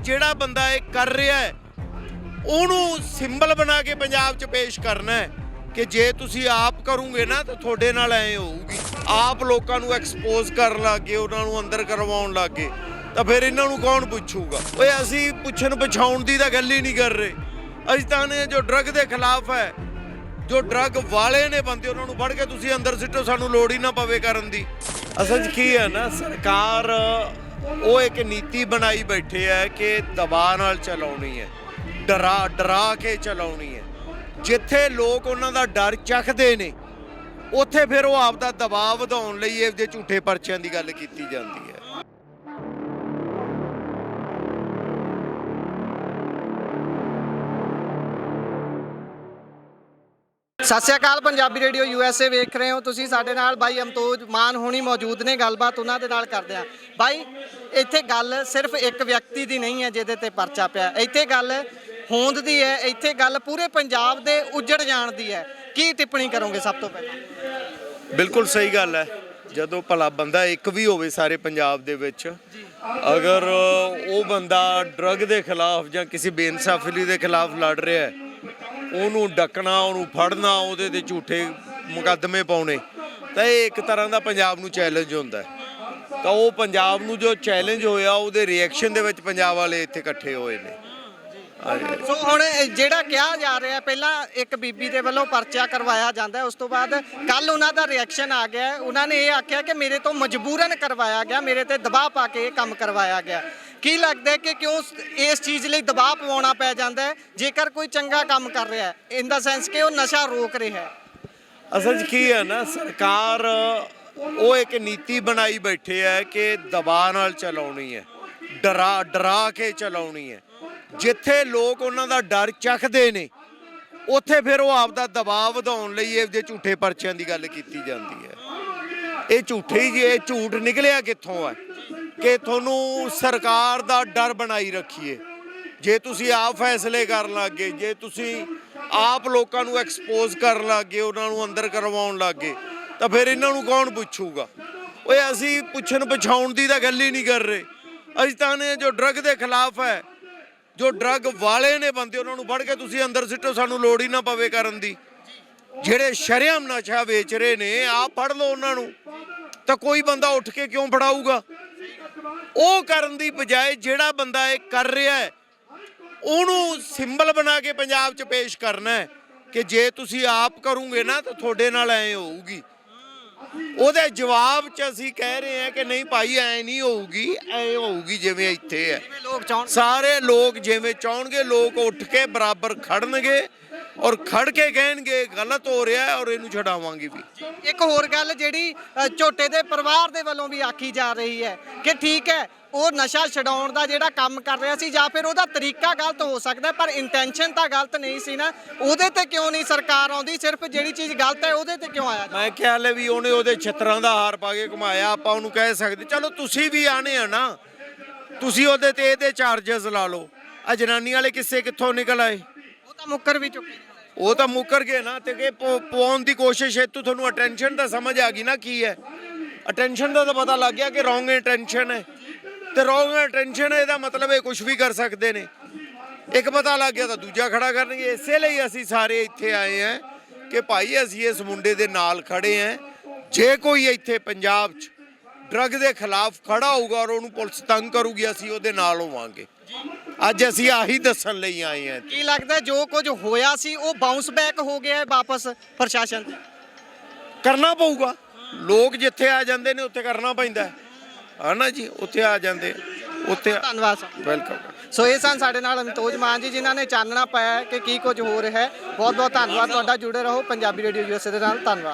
ਜਿਹੜਾ ਬੰਦਾ ਇਹ ਕਰ ਰਿਹਾ ਹੈ ਉਹਨੂੰ ਸਿੰਬਲ ਬਣਾ ਕੇ ਪੰਜਾਬ 'ਚ ਪੇਸ਼ ਕਰਨਾ ਹੈ ਕਿ ਜੇ ਤੁਸੀਂ ਆਪ ਕਰੋਗੇ ਨਾ ਤਾਂ ਤੁਹਾਡੇ ਨਾਲ ਐਂ ਹੋਊਗੀ। ਆਪ ਲੋਕਾਂ ਨੂੰ ਐਕਸਪੋਜ਼ ਕਰਨ ਲੱਗ ਗਏ, ਉਹਨਾਂ ਨੂੰ ਅੰਦਰ ਕਰਵਾਉਣ ਲੱਗ ਗਏ, ਤਾਂ ਫਿਰ ਇਹਨਾਂ ਨੂੰ ਕੌਣ ਪੁੱਛੂਗਾ? ਓਏ ਅਸੀਂ ਪੁੱਛਣ ਪਛਾਉਣ ਦੀ ਤਾਂ ਗੱਲ ਹੀ ਨਹੀਂ ਕਰ ਰਹੇ। ਅਸੀਂ ਤਾਂ ਨੇ ਜੋ ਡਰੱਗ ਦੇ ਖਿਲਾਫ ਹੈ, ਜੋ ਡਰੱਗ ਵਾਲੇ ਨੇ ਬੰਦੇ ਉਹਨਾਂ ਨੂੰ ਫੜ ਕੇ ਤੁਸੀਂ ਅੰਦਰ ਸਿੱਟੋ, ਸਾਨੂੰ ਲੋੜ ਹੀ ਨਾ ਪਵੇ ਕਰਨ ਦੀ। ਅਸਲ 'ਚ ਕੀ ਹੈ ਨਾ, ਸਰਕਾਰ ਉਹ ਇੱਕ ਨੀਤੀ ਬਣਾਈ ਬੈਠੇ ਹੈ ਕਿ ਦਬਾਅ ਨਾਲ ਚਲਾਉਣੀ ਹੈ, ਡਰਾ ਕੇ ਚਲਾਉਣੀ ਹੈ। ਜਿੱਥੇ ਲੋਕ ਉਹਨਾਂ ਦਾ ਡਰ ਚੱਖਦੇ ਨੇ ਉੱਥੇ ਫਿਰ ਉਹ ਆਪ ਦਾ ਦਬਾਅ ਵਧਾਉਣ ਲਈ ਇਹ ਜਿਹੇ ਝੂਠੇ ਪਰਚਿਆਂ ਦੀ ਗੱਲ ਕੀਤੀ ਜਾਂਦੀ ਹੈ। ਸਤਿ ਸ਼੍ਰੀ ਅਕਾਲ, ਪੰਜਾਬੀ ਰੇਡੀਓ USA ਵੇਖ ਰਹੇ ਹੋ ਤੁਸੀਂ। ਸਾਡੇ ਨਾਲ ਬਾਈ ਅਮਤੋਜ ਮਾਨ ਹੋਣੀ ਮੌਜੂਦ ਨੇ, ਗੱਲਬਾਤ ਉਹਨਾਂ ਦੇ ਨਾਲ ਕਰਦੇ ਆ। ਬਾਈ, ਇੱਥੇ ਗੱਲ ਸਿਰਫ ਇੱਕ ਵਿਅਕਤੀ ਦੀ ਨਹੀਂ ਹੈ ਜਿਹਦੇ ਤੇ ਪਰਚਾ ਪਿਆ, ਇੱਥੇ ਗੱਲ ਹੋਂਦ ਦੀ ਹੈ, ਇੱਥੇ ਗੱਲ ਪੂਰੇ ਪੰਜਾਬ ਦੇ ਉੱਜੜ ਜਾਣ ਦੀ ਹੈ। ਕੀ ਟਿੱਪਣੀ ਕਰੋਗੇ ਸਭ ਤੋਂ ਪਹਿਲਾਂ? ਬਿਲਕੁਲ ਸਹੀ ਗੱਲ ਹੈ। ਜਦੋਂ ਭਲਾ ਬੰਦਾ ਇੱਕ ਵੀ ਹੋਵੇ ਸਾਰੇ ਪੰਜਾਬ ਦੇ ਵਿੱਚ, ਅਗਰ ਉਹ ਬੰਦਾ ਡਰੱਗ ਦੇ ਖਿਲਾਫ ਜਾਂ ਕਿਸੇ ਬੇਇਨਸਾਫੀ ਦੇ ਖਿਲਾਫ ਲੜ ਰਿਹਾ ਹੈ, ਉਹਨੂੰ ਡੱਕਣਾ, ਉਹਨੂੰ ਫੜਨਾ, ਉਹਦੇ ਤੇ ਝੂਠੇ ਮੁਕੱਦਮੇ ਪਾਉਣੇ, ਤਾਂ ਇਹ ਇੱਕ ਤਰ੍ਹਾਂ ਦਾ ਪੰਜਾਬ ਨੂੰ ਚੈਲੰਜ ਹੁੰਦਾ ਹੈ। ਤਾਂ ਉਹ ਪੰਜਾਬ ਨੂੰ ਜੋ ਚੈਲੰਜ ਹੋਇਆ, ਉਹਦੇ ਰਿਐਕਸ਼ਨ ਦੇ ਵਿੱਚ ਪੰਜਾਬ ਵਾਲੇ ਇੱਥੇ ਇਕੱਠੇ ਹੋਏ ਨੇ। ਸੋ ਹੁਣ ਜਿਹੜਾ ਕਿਹਾ ਜਾ ਰਿਹਾ, ਪਹਿਲਾਂ ਇੱਕ ਬੀਬੀ ਦੇ ਵੱਲੋਂ ਪਰਚਾ ਕਰਵਾਇਆ ਜਾਂਦਾ, ਉਸ ਤੋਂ ਬਾਅਦ ਕੱਲ ਉਹਨਾਂ ਦਾ ਰਿਐਕਸ਼ਨ ਆ ਗਿਆ। ਉਹਨਾਂ ਨੇ ਇਹ ਆਖਿਆ ਕਿ ਮੇਰੇ ਤੋਂ ਮਜਬੂਰਨ ਕਰਵਾਇਆ ਗਿਆ, ਮੇਰੇ ਤੇ ਦਬਾਅ ਪਾ ਕੇ ਇਹ ਕੰਮ ਕਰਵਾਇਆ ਗਿਆ। ਕੀ ਲੱਗਦਾ ਹੈ ਕਿ ਕਿਉਂ ਇਸ ਚੀਜ਼ ਲਈ ਦਬਾਅ ਪਵਾਉਣਾ ਪੈ ਜਾਂਦਾ ਹੈ ਜੇਕਰ ਕੋਈ ਚੰਗਾ ਕੰਮ ਕਰ ਰਿਹਾ ਹੈ, ਇਨ ਦਾ ਸੈਂਸ ਕਿ ਉਹ ਨਸ਼ਾ ਰੋਕ ਰਿਹਾ ਹੈ? ਅਸਲ 'ਚ ਕੀ ਹੈ ਨਾ, ਸਰਕਾਰ ਉਹ ਇੱਕ ਨੀਤੀ ਬਣਾਈ ਬੈਠੇ ਹੈ ਕਿ ਦਬਾਅ ਨਾਲ ਚਲਾਉਣੀ ਹੈ, ਡਰਾ ਕੇ ਚਲਾਉਣੀ ਹੈ। ਜਿੱਥੇ ਲੋਕ ਉਹਨਾਂ ਦਾ ਡਰ ਚੱਖਦੇ ਨੇ ਉੱਥੇ ਫਿਰ ਉਹ ਆਪ ਦਾ ਦਬਾਅ ਵਧਾਉਣ ਲਈ ਇਹ ਜਿਹੇ ਝੂਠੇ ਪਰਚਿਆਂ ਦੀ ਗੱਲ ਕੀਤੀ ਜਾਂਦੀ ਹੈ। ਇਹ ਝੂਠੇ ਹੀ, ਇਹ ਝੂਠ ਨਿਕਲਿਆ ਕਿੱਥੋਂ ਹੈ ਕਿ ਤੁਹਾਨੂੰ ਸਰਕਾਰ ਦਾ ਡਰ ਬਣਾਈ ਰੱਖੀਏ। ਜੇ ਤੁਸੀਂ ਆਪ ਫੈਸਲੇ ਕਰਨ ਲੱਗ ਗਏ, ਜੇ ਤੁਸੀਂ ਆਪ ਲੋਕਾਂ ਨੂੰ ਐਕਸਪੋਜ਼ ਕਰਨ ਲੱਗ ਗਏ, ਉਹਨਾਂ ਨੂੰ ਅੰਦਰ ਕਰਵਾਉਣ ਲੱਗ ਗਏ, ਤਾਂ ਫਿਰ ਇਹਨਾਂ ਨੂੰ ਕੌਣ ਪੁੱਛੂਗਾ? ਓਏ ਅਸੀਂ ਪੁੱਛਣ ਪਛਾਉਣ ਦੀ ਤਾਂ ਗੱਲ ਹੀ ਨਹੀਂ ਕਰ ਰਹੇ। ਅਸੀਂ ਤਾਂ ਨੇ ਜੋ ਡਰੱਗ ਦੇ ਖਿਲਾਫ ਹੈ, ਜੋ ਡਰੱਗ ਵਾਲੇ ਨੇ ਬੰਦੇ ਉਹਨਾਂ ਨੂੰ ਫੜ ਕੇ ਤੁਸੀਂ ਅੰਦਰ ਸਿੱਟੋ, ਸਾਨੂੰ ਲੋੜ ਹੀ ਨਾ ਪਵੇ ਕਰਨ ਦੀ। ਜਿਹੜੇ ਸ਼ਰੇਆਮ ਨਸ਼ਾ ਵੇਚ ਰਹੇ ਨੇ, ਆਪ ਫੜ ਲਓ ਉਹਨਾਂ ਨੂੰ, ਤਾਂ ਕੋਈ ਬੰਦਾ ਉੱਠ ਕੇ ਕਿਉਂ ਫੜਾਊਗਾ? ਉਹ ਕਰਨ ਦੀ ਬਜਾਏ ਜਿਹੜਾ ਬੰਦਾ ਇਹ ਕਰ ਰਿਹਾ ਹੈ ਉਹਨੂੰ ਸਿੰਬਲ ਬਣਾ ਕੇ ਪੰਜਾਬ 'ਚ ਪੇਸ਼ ਕਰਨਾ ਹੈ ਕਿ ਜੇ ਤੁਸੀਂ ਆਪ ਕਰੋਗੇ ਨਾ ਤਾਂ ਤੁਹਾਡੇ ਨਾਲ ਐਂ ਹੋਊਗੀ। ਉਹਦੇ ਜਵਾਬ 'ਚ ਅਸੀਂ ਕਹਿ ਰਹੇ ਹਾਂ ਕਿ ਨਹੀਂ ਭਾਈ, ਐਂ ਨਹੀਂ ਹੋਊਗੀ, ਐਂ ਹੋਊਗੀ ਜਿਵੇਂ ਇੱਥੇ ਹੈ। ਸਾਰੇ ਲੋਕ ਜਿਵੇਂ ਚਾਹਣਗੇ, ਲੋਕ ਉੱਠ ਕੇ ਬਰਾਬਰ ਖੜਨਗੇ ਔਰ ਖੜ ਕੇ ਕਹਿਣਗੇ ਗਲਤ ਹੋ ਰਿਹਾ ਔਰ ਇਹਨੂੰ ਛਡਾਵਾਂਗੇ ਵੀ। ਇੱਕ ਹੋਰ ਗੱਲ ਜਿਹੜੀ ਝੋਟੇ ਦੇ ਪਰਿਵਾਰ ਦੇ ਵੱਲੋਂ ਵੀ ਆਖੀ ਜਾ ਰਹੀ ਹੈ ਕਿ ਠੀਕ ਹੈ, ਉਹ ਨਸ਼ਾ ਛਡਾਉਣ ਦਾ ਜਿਹੜਾ ਕੰਮ ਕਰ ਰਿਹਾ ਸੀ ਜਾਂ ਫਿਰ ਉਹਦਾ ਤਰੀਕਾ ਗਲਤ ਹੋ ਸਕਦਾ, ਪਰ ਇੰਟੈਂਸ਼ਨ ਤਾਂ ਗਲਤ ਨਹੀਂ ਸੀ ਨਾ। ਉਹਦੇ ਤੇ ਕਿਉਂ ਨਹੀਂ ਸਰਕਾਰ ਆਉਂਦੀ? ਸਿਰਫ ਜਿਹੜੀ ਚੀਜ਼ ਗਲਤ ਹੈ ਉਹਦੇ ਤੇ ਕਿਉਂ ਆਇਆ? ਮੈਂ ਖਿਆਲ ਹੈ ਵੀ ਉਹਨੇ ਉਹਦੇ ਛਿੱਤਰਾਂ ਦਾ ਹਾਰ ਪਾ ਕੇ ਘੁਮਾਇਆ। ਆਪਾਂ ਉਹਨੂੰ ਕਹਿ ਸਕਦੇ ਚਲੋ ਤੁਸੀਂ ਵੀ ਆਣੇ ਆ ਨਾ, ਤੁਸੀਂ ਉਹਦੇ ਤੇ ਇਹਦੇ ਚਾਰਜਸ ਲਾ ਲਓ। ਆ ਜਨਾਨੀ ਵਾਲੇ ਕਿੱਸੇ ਕਿੱਥੋਂ ਨਿਕਲ ਆਏ? ਉਹ ਤਾਂ ਮੁੱਕਰ ਵੀ ਚੁੱਕੇ, ਉਹ ਤਾਂ ਮੁੱਕਰ ਗਏ ਨਾ। ਤੇ ਕਿ ਪਵਾਉਣ ਦੀ ਕੋਸ਼ਿਸ਼ ਹੈ। ਤੁਹਾਨੂੰ ਅਟੈਂਸ਼ਨ ਤਾਂ ਸਮਝ ਆ ਗਈ ਨਾ ਕੀ ਹੈ। ਅਟੈਂਸ਼ਨ ਦਾ ਤਾਂ ਪਤਾ ਲੱਗ ਗਿਆ ਕਿ ਰੋਂਗ ਅਟੈਂਸ਼ਨ ਹੈ, ਤੇ ਰੋਂਗ ਅਟੈਂਸ਼ਨ ਇਹਦਾ ਮਤਲਬ ਇਹ ਕੁਝ ਵੀ ਕਰ ਸਕਦੇ ਨੇ। ਇੱਕ ਪਤਾ ਲੱਗ ਗਿਆ ਤਾਂ ਦੂਜਾ ਖੜਾ ਕਰਨਗੇ। ਇਸੇ ਲਈ ਅਸੀਂ ਸਾਰੇ ਇੱਥੇ ਆਏ ਹਾਂ ਕਿ ਭਾਈ ਅਸੀਂ ਇਸ ਮੁੰਡੇ ਦੇ ਨਾਲ ਖੜੇ ਹਾਂ। ਜੇ ਕੋਈ ਇੱਥੇ ਪੰਜਾਬ 'ਚ ਡਰੱਗ ਦੇ ਖਿਲਾਫ ਖੜਾ ਹੋਊਗਾ ਔਰ ਉਹਨੂੰ ਪੁਲਿਸ ਤੰਗ ਕਰੂਗੀ, ਅਸੀਂ ਉਹਦੇ ਨਾਲ ਹੋਵਾਂਗੇ। ਅੱਜ ਅਸੀਂ ਆਹੀ ਦੱਸਣ ਲਈ ਆਏ ਹਾਂ। ਕੀ ਲੱਗਦਾ ਜੋ ਕੁਝ ਹੋਇਆ ਸੀ ਉਹ ਬਾਉਂਸ ਬੈਕ ਹੋ ਗਿਆ ਹੈ ਵਾਪਸ ਪ੍ਰਸ਼ਾਸਨ ਤੇ? ਕਰਨਾ ਪਊਗਾ। ਲੋਕ ਜਿੱਥੇ ਆ ਜਾਂਦੇ ਨੇ ਉੱਥੇ ਕਰਨਾ ਪੈਂਦਾ ਹੈ ਨਾ ਜੀ। ਉੱਥੇ ਆ ਜਾਂਦੇ, ਉੱਥੇ। ਧੰਨਵਾਦ ਸਰ, ਵੈਲਕਮ। ਸੋ ਇਹ ਸਨ ਸਾਡੇ ਨਾਲ ਅਮਤੋਜ ਮਾਨ ਜੀ, ਜਿਨ੍ਹਾਂ ਨੇ ਚਾਨਣਾ ਪਾਇਆ ਕਿ ਕੀ ਕੁਝ ਹੋ ਰਿਹਾ ਹੈ। ਬਹੁਤ ਬਹੁਤ ਧੰਨਵਾਦ ਤੁਹਾਡਾ। ਜੁੜੇ ਰਹੋ ਪੰਜਾਬੀ ਰੇਡੀਓ USA ਦੇ ਨਾਲ। ਧੰਨਵਾਦ।